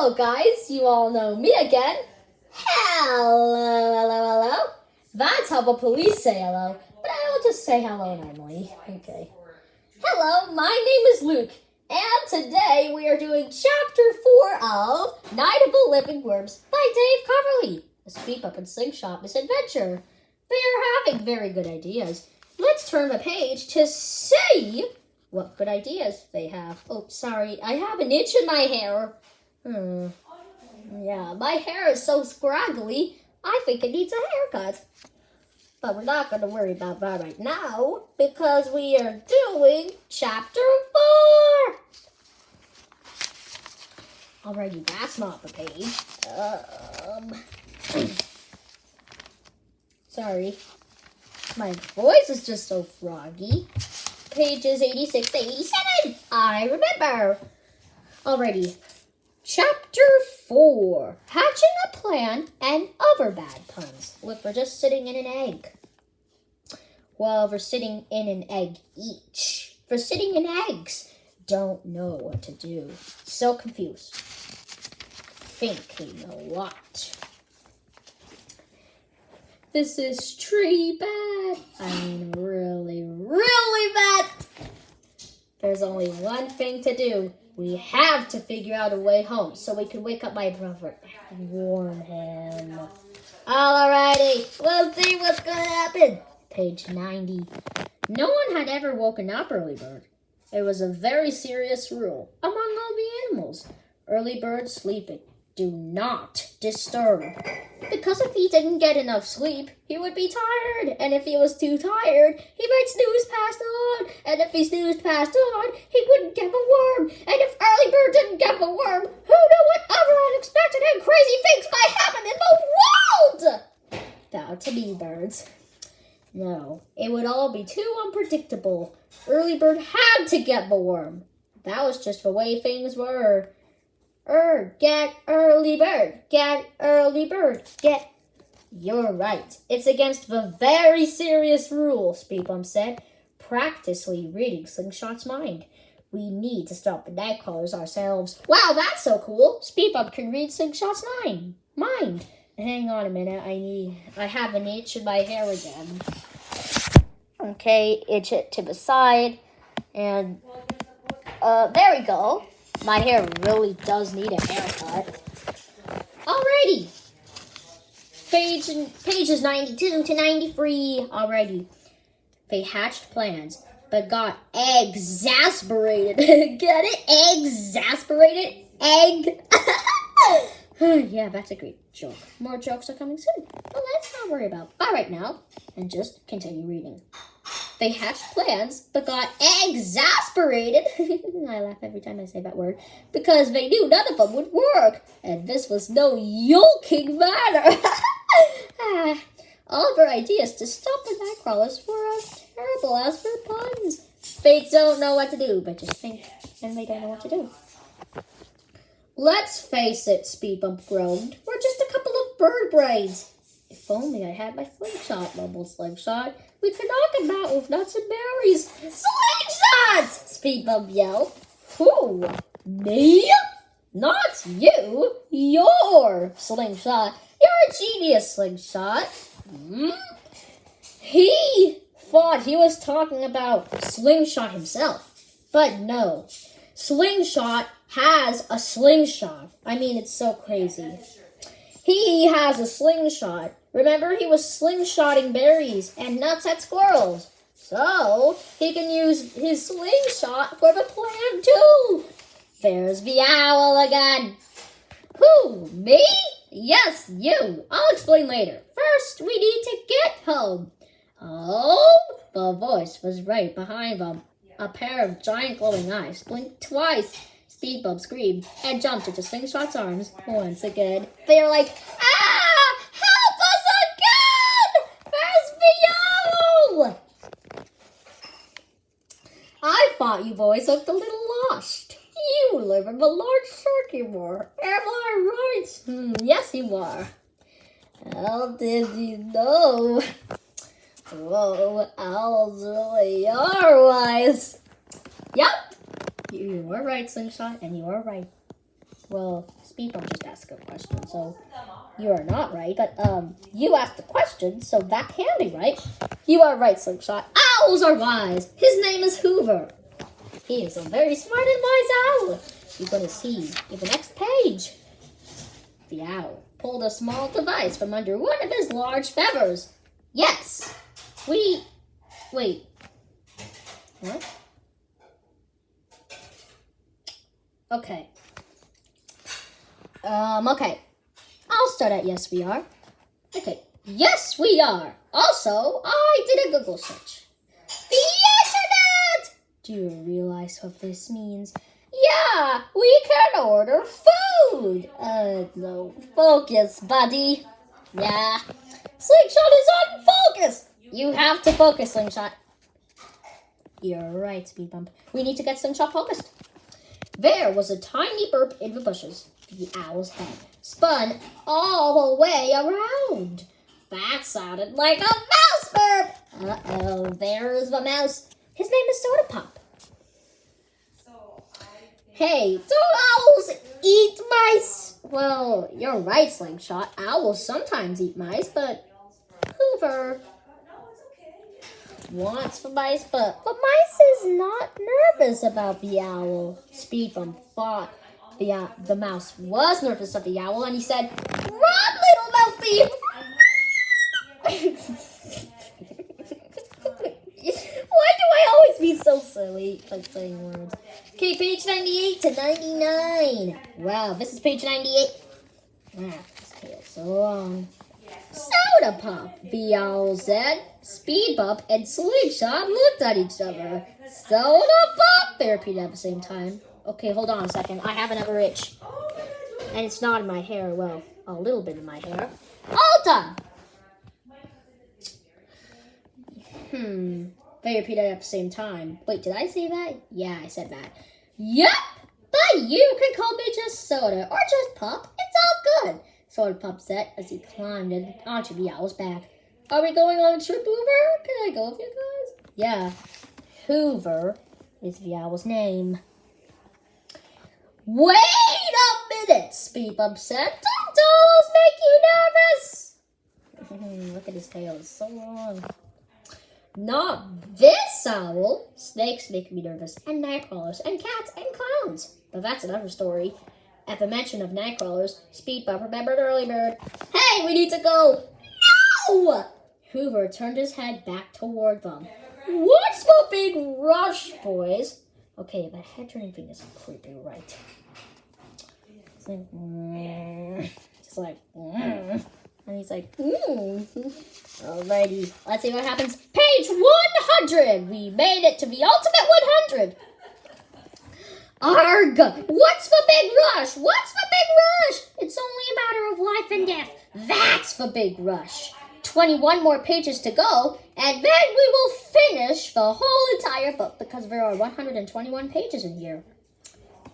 Hello guys, you all know me again. Hello. That's how the police say hello, but I will just say hello normally. Okay. Hello, my name is Luke, and today we are doing Chapter 4 of Night of the Living Worms by Dave Coverley, a Speed Up and Slingshot misadventure. They are having very good ideas. Let's turn the page to see what good ideas they have. Oh, sorry, I have an itch in my hair. Yeah, my hair is so scraggly, I think it needs a haircut. But we're not going to worry about that right now, because we are doing Chapter 4. Alrighty, that's not the page. Sorry. My voice is just so froggy. Pages 86 to 87. I remember. Alrighty. Chapter 4. Hatching a plan and other bad puns. Look, we're just sitting in an egg. Well, we're sitting in an egg each. We're sitting in eggs. Don't know what to do. So confused. Think we know what. This is tree bad. I mean, really, really bad. There's only one thing to do. We have to figure out a way home so we can wake up my brother and warn him. Alrighty, we'll see what's going to happen. Page 90. No one had ever woken up Early Bird. It was a very serious rule among all the animals. Early birds sleeping. Do not disturb. Because if he didn't get enough sleep, he would be tired. And if he was too tired, he might snooze past on. And if he snoozed past on, he wouldn't get the worm. And if Early Bird didn't get the worm, who knew what other unexpected and crazy things might happen in the world? Now to me, birds. No, it would all be too unpredictable. Early Bird had to get the worm. That was just the way things were. Get Early Bird. Get Early Bird. Get. You're right. It's against the very serious rule, Speedbump said. Practically reading Slingshot's mind. We need to stop the nightcrawlers ourselves. Wow, that's so cool. Speedbump can read Slingshot's mind. Hang on a minute. I have an itch in my hair again. Okay, itch it to the side. And, there we go. My hair really does need a haircut. Alrighty. Pages 92 to 93. Alrighty. They hatched plans, but got exasperated. Get it? Exasperated? Egg? Yeah, that's a great joke. More jokes are coming soon. But let's not worry about that right now. And just continue reading. They hatched plans, but got exasperated. I laugh every time I say that word. Because they knew none of them would work. And this was no yolking matter. All of their ideas to stop the nightcrawlers were as terrible as their puns. They don't know what to do, but just think, and they don't know what to do. Let's face it, Speedbump groaned. We're just a couple of bird brains. If only I had my slingshot, mumbled Slingshot. We could knock him out with nuts and berries. Slingshot! Speedbump yelled. Who? Me? Not you. You're Slingshot. You're a genius, Slingshot. He thought he was talking about Slingshot himself. But no. Slingshot has a slingshot. I mean, it's so crazy. He has a slingshot. Remember, he was slingshotting berries and nuts at squirrels. So, he can use his slingshot for the plan, too. There's the owl again. Who, me? Yes, you. I'll explain later. First, we need to get home. Home? The voice was right behind them. A pair of giant glowing eyes blinked twice. Speedbump screamed and jumped into Slingshot's arms once again. They were like, help us again! Where's the owl? I thought you boys looked a little lost. You live in the large circuit war. Am I right? Yes, you are. How did you know? Whoa, owls really are wise. Yep. You are right, Slingshot, and you are right. Well, Speedbump just asked a question, so you are not right. But you asked the question, so that can be right. You are right, Slingshot. Owls are wise. His name is Hoover. He is a very smart and wise owl. You're going to see in the next page. The owl pulled a small device from under one of his large feathers. Yes, wait. What? Okay. Okay. I'll start at yes, we are. Okay. Yes, we are. Also, I did a Google search. The internet! Do you realize what this means? Yeah, we can order food. No. Focus, buddy. Yeah. Slingshot is on focus. You have to focus, Slingshot. You're right, Speedbump. We need to get Slingshot focused. There was a tiny burp in the bushes. The owl's head spun all the way around. That sounded like a mouse burp. Uh-oh, there's the mouse. His name is Soda Pop. Hey, do owls eat mice? Well, you're right, Slingshot. Owls sometimes eat mice, but Hoover wants for mice, but the mice is not nervous about the owl. Speedbump thought the mouse was nervous of the owl, and he said, "Run, little mousey!" Why do I always be so silly like saying words? Okay, page 98 to 99. Wow, this is page 98. Wow, this tail's so long. Soda Pop, the owl said. Speedbump and Slingshot looked at each other. Soda Pop, they repeated at the same time. Okay, hold on a second. I have another itch. And it's not in my hair. Well, a little bit in my hair. All done! They repeated at the same time. Wait, did I say that? Yeah, I said that. Yep! But you can call me just Soda or just Pop. It's all good. Soda Pop said as he climbed onto the owl's back. Are we going on a trip, Hoover? Can I go with you guys? Yeah. Hoover is the owl's name. Wait a minute, Speedbump said. Don't owls make you nervous? Look at his tail, it's so long. Not this owl. Snakes make me nervous, and nightcrawlers, and cats, and clowns. But that's another story. At the mention of nightcrawlers, Speedbump remembered Earlybird. Hey, we need to go. No! Hoover turned his head back toward them. What's the big rush, boys? Okay, that head turning thing is creepy, right? It's like, just like, and he's like, Alrighty, let's see what happens. Page 100! We made it to the ultimate 100! Arg! What's the big rush? What's the big rush? It's only a matter of life and death. That's the big rush. 21 more pages to go, and then we will finish the whole entire book because there are 121 pages in here.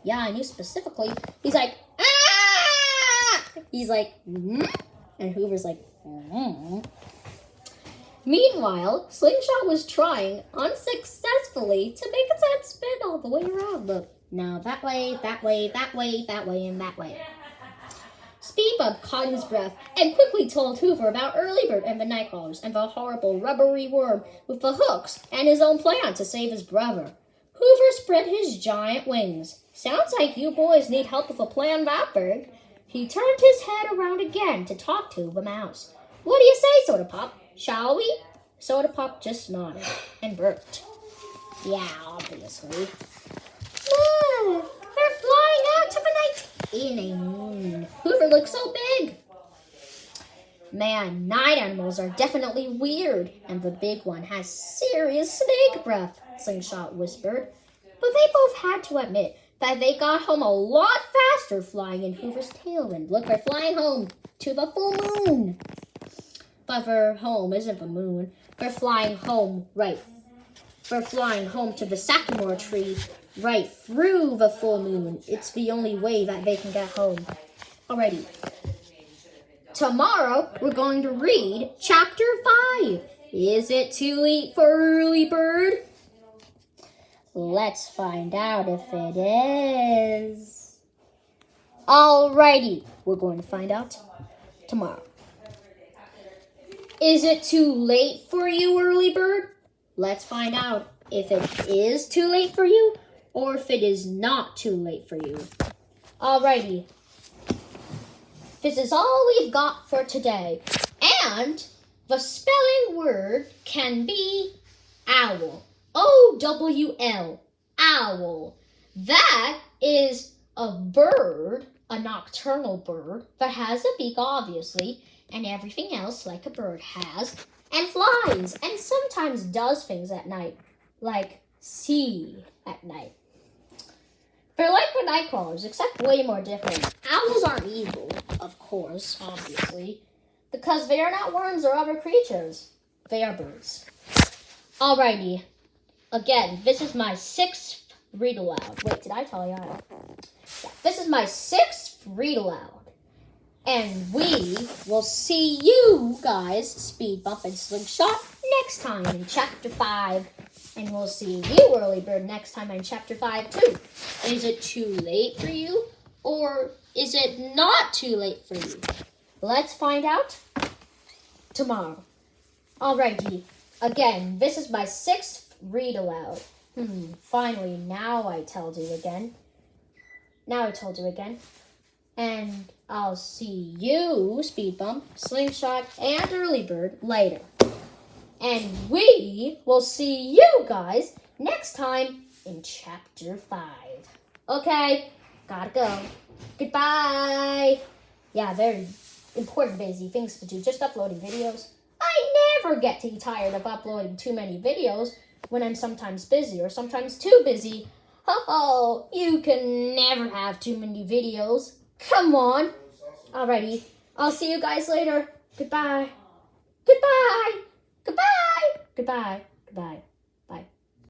Yeah, I knew specifically. He's like, ah! He's like, and Hoover's like, Meanwhile, Slingshot was trying unsuccessfully to make its head spin all the way around. Look, now that way, that way, that way, that way, and that way. Speedbump caught his breath and quickly told Hoover about Earlybird and the nightcrawlers and the horrible rubbery worm with the hooks and his own plan to save his brother. Hoover spread his giant wings. Sounds like you boys need help with a plan that big. He turned his head around again to talk to the mouse. What do you say, Soda Pop? Shall we? Soda Pop just nodded and burped. Yeah, obviously. They're flying out to the night in a moon. Hoover looks so big. Man, night animals are definitely weird, and the big one has serious snake breath, Slingshot whispered. But they both had to admit that they got home a lot faster flying in Hoover's tailwind. Look, they're flying home to the full moon. But their home isn't the moon. They're flying home, right. They're flying home to the sycamore tree, right through the full moon. It's the only way that they can get home. Alrighty. Tomorrow, we're going to read Chapter 5. Is it too late for Earlybird? Let's find out if it is. Alrighty, we're going to find out tomorrow. Is it too late for you, early bird? Let's find out if it is too late for you or if it is not too late for you. Alrighty. This is all we've got for today. And the spelling word can be owl. O-W-L. Owl. That is a bird, a nocturnal bird, that has a beak, obviously, and everything else like a bird has, and flies, and sometimes does things at night, like see at night. They're like the night crawlers, except way more different. Owls aren't evil, of course, obviously, because they are not worms or other creatures. They are birds. Alrighty. Again, this is my 6th read aloud. Wait, did I tell you? Yeah, this is my 6th read aloud. And we will see you guys, Speed Bump and Slingshot, next time in Chapter 5. And we'll see you, Early Bird, next time in Chapter 5, too. Is it too late for you? Or is it not too late for you? Let's find out tomorrow. Alrighty. Again, this is my 6th read aloud. Finally, now I told you again. And I'll see you, Speed Bump, Slingshot, and Early Bird later. And we will see you guys next time in Chapter 5. Okay, gotta go. Goodbye. Yeah, very important, busy things to do. Just uploading videos. I never get too tired of uploading too many videos when I'm sometimes busy or sometimes too busy. Oh, you can never have too many videos. Come on. Alrighty. I'll see you guys later. Goodbye. Goodbye. Goodbye. Goodbye. Goodbye. Bye.